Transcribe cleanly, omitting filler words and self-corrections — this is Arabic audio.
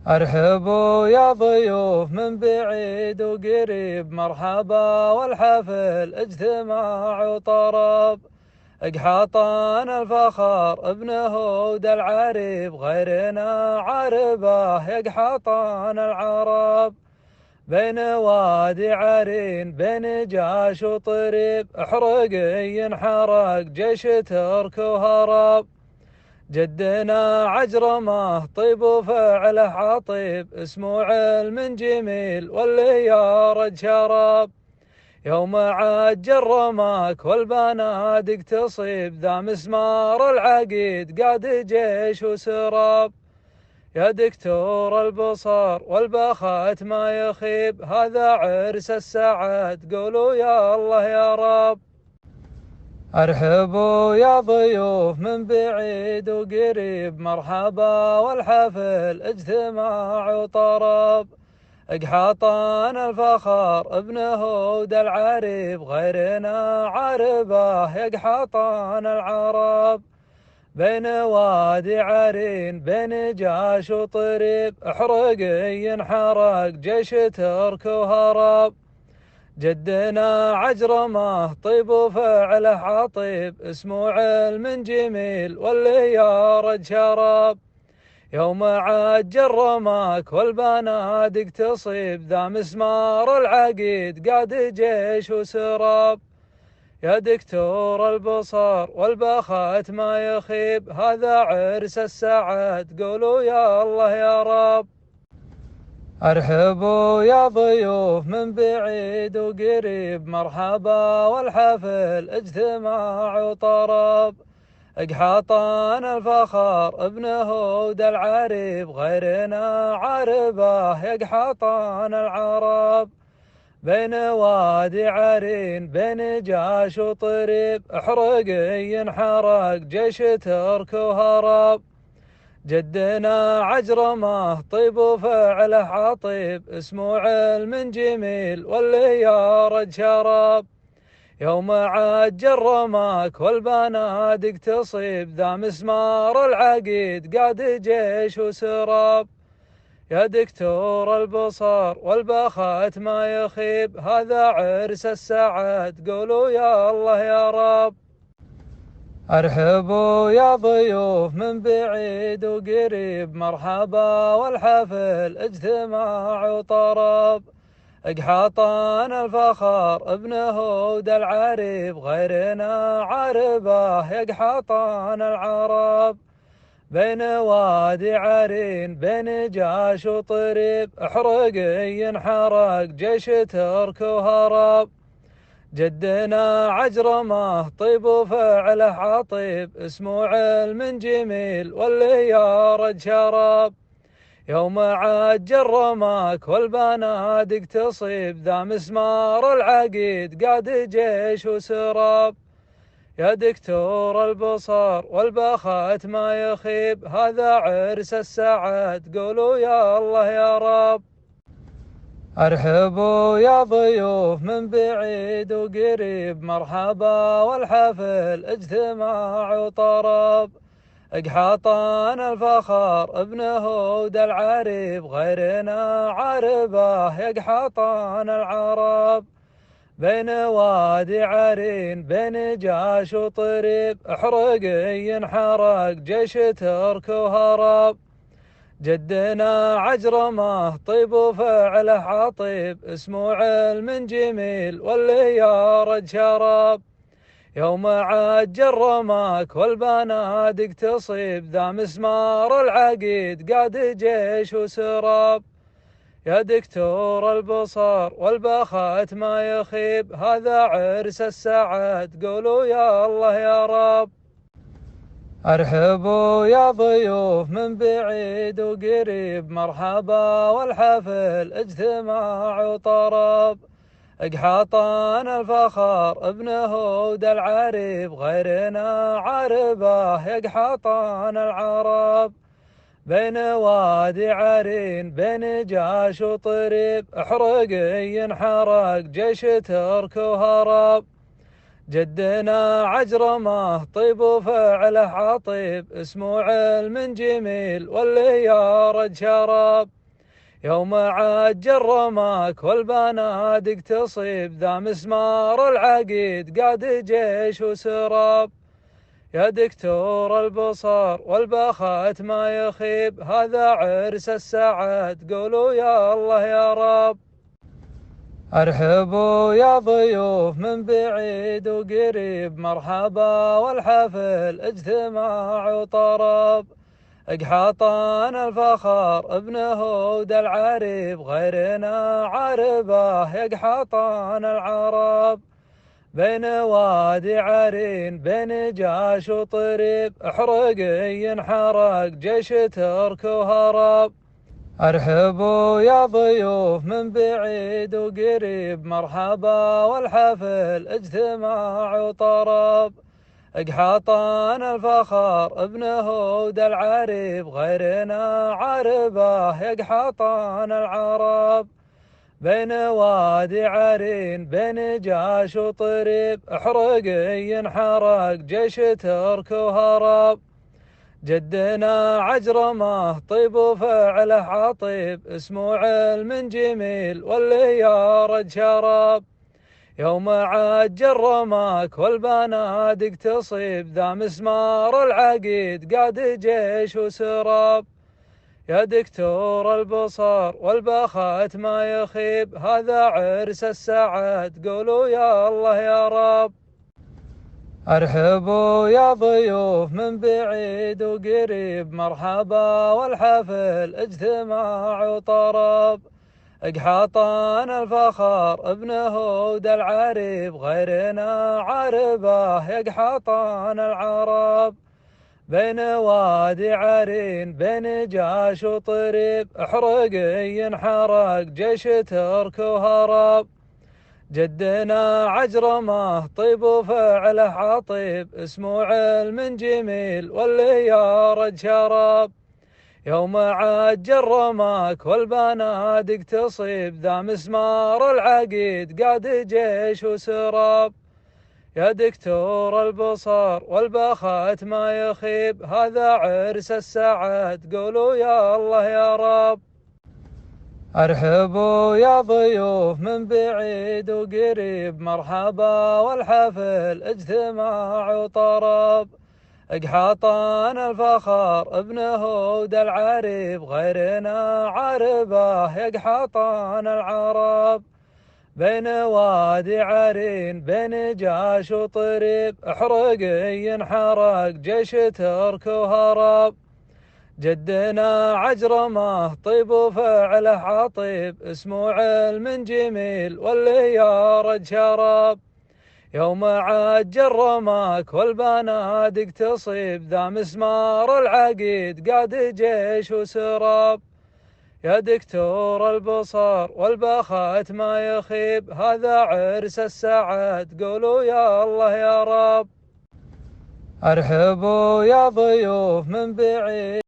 ارحبوا يا ضيوف من بعيد وقريب، مرحبا والحفل اجتماع وطرب. اقحاطان الفخر ابن هود العريب، غيرنا عربه يقحاطان العرب. بين وادي عرين بين جاش وطريب، احرقي انحرق جيش ترك وهرب. جدنا عجرمه طيب وفعله عطيب، اسمه علم جميل واللي يارد شراب. يوم عاد جرماك والبنادق تصيب، ذا مسمار العقيد قاد جيش وسراب. يا دكتور البصر والبخات ما يخيب، هذا عرس السعد قولوا يا الله يا رب. ارحبوا يا ضيوف من بعيد وقريب، مرحبا والحفل اجتماع وطرب. اقحاطان الفخر ابن هود العريب، غيرنا عربه يقحاطان العرب. بين وادي عرين بين جاش وطريب، احرقي انحرق جيش ترك وهرب. جدنا عجرمه طيب وفعله عطيب، اسمه علم جميل واللي يارد شراب. يوم عاد جرماك والبنادق تصيب، ذا مسمار العقيد قاد جيش وسراب. يا دكتور البصر والبخات ما يخيب، هذا عرس السعد قولوا يا الله يا رب. ارحبوا يا ضيوف من بعيد وقريب، مرحبا والحفل اجتماع وطرب. اقحاطان الفخر ابن هود العريب، غيرنا عربه يقحاطان العرب. بين وادي عرين بين جاش وطريب، احرقي انحرق جيش ترك وهرب. جدنا عجرمه طيب وفعله عطيب، اسمه علم جميل واللي يارد شراب. يوم عاد جرماك والبنادق تصيب، ذا مسمار العقيد قاد جيش وسراب. يا دكتور البصر والبخات ما يخيب، هذا عرس السعد قولوا يا الله يا رب. ارحبوا يا ضيوف من بعيد وقريب، مرحبا والحفل اجتماع وطرب. اقحاطان الفخر ابن هود العريب، غيرنا عربه يقحاطان العرب. بين وادي عرين بين جاش وطريب، احرقي انحرق جيش ترك وهرب. جدنا عجرمه طيب وفعله عطيب، اسمه علم جميل واللي يارد شراب. يوم عاد جرماك والبنادق تصيب، ذا مسمار العقيد قاد جيش وسراب. يا دكتور البصر والبخات ما يخيب، هذا عرس السعد قولوا يا الله يا رب. ارحبوا يا ضيوف من بعيد وقريب، مرحبا والحفل اجتماع وطرب. اقحاطان الفخر ابن هود العريب، غيرنا عربه يقحاطان العرب. بين وادي عرين بين جاش وطريب، احرقي انحرق جيش ترك وهرب. جدنا عجرمه طيب وفعله عطيب، اسمه علم جميل واللي يارد شراب. يوم عاد جرماك والبنادق تصيب، ذا مسمار العقيد قاد جيش وسراب. يا دكتور البصر والبخات ما يخيب، هذا عرس السعد قولوا يا الله يا رب. ارحبوا يا ضيوف من بعيد وقريب، مرحبا والحفل اجتماع وطرب. اقحاطان الفخر ابن هود العريب، غيرنا عربه يقحاطان العرب. بين وادي عرين بين جاش وطريب، احرقي انحرق جيش ترك وهرب. جدنا عجرمه طيب وفعله عطيب، اسمه علم جميل واللي يرد شراب. يوم عاد جرماك والبنادق تصيب، ذا مسمار العقيد قاد جيش وسراب. يا دكتور البصر والبخات ما يخيب، هذا عرس السعد قولوا يا الله يا رب. ارحبوا يا ضيوف من بعيد وقريب، مرحبا والحفل اجتماع وطرب. اقحاطان الفخر ابن هود العريب، غيرنا عربه يقحاطان العرب. بين وادي عرين بين جاش وطريب، احرق ينحرق جيش ترك وهرب. ارحبوا يا ضيوف من بعيد وقريب، مرحبا والحفل اجتماع وطرب. اقحاطان الفخر ابن هود العريب، غيرنا عربه يقحاطان العرب. بين وادي عرين بين جاش وطريب، احرق ينحرق جيش ترك وهرب. جدنا عجرمه طيب وفعله عطيب، اسمه علم جميل واللي يرد شراب. يوم عاد جرماك والبنادق تصيب، ذا مسمار العقيد قاد جيش وسراب. يا دكتور البصر والبخات ما يخيب، هذا عرس السعد قولوا يا الله يا رب. ارحبوا يا ضيوف من بعيد وقريب، مرحبا والحفل اجتماع وطرب. اقحاطان الفخر ابن هود العريب، غيرنا عربه يقحاطان العرب. بين وادي عرين بين جاش وطريب، احرق ينحرق جيش ترك وهرب. جدنا عجرمه طيب وفعله عطيب، اسمه علم جميل واللي يرد شراب. يوم عاد جرماك والبنادق تصيب، ذا مسمار العقيد قاد جيش وسراب. يا دكتور البصر والبخات ما يخيب، هذا عرس السعد قولوا يا الله يا رب. ارحبوا يا ضيوف من بعيد وقريب، مرحبا والحفل اجتماع وطرب. اقحاطان الفخر ابن هود العريب، غيرنا عربه يقحاطان العرب. بين وادي عرين بين جاش وطريب، احرق ينحرق جيش ترك وهرب. جدنا عجرمه طيب وفعله عطيب، اسمه علم جميل واللي يرد شراب. يوم عاد جرماك والبنادق تصيب، ذا مسمار العقيد قاد جيش وسراب. يا دكتور البصر والبخات ما يخيب، هذا عرس السعد قولوا يا الله يا رب. ارحبوا يا ضيوف من بعيد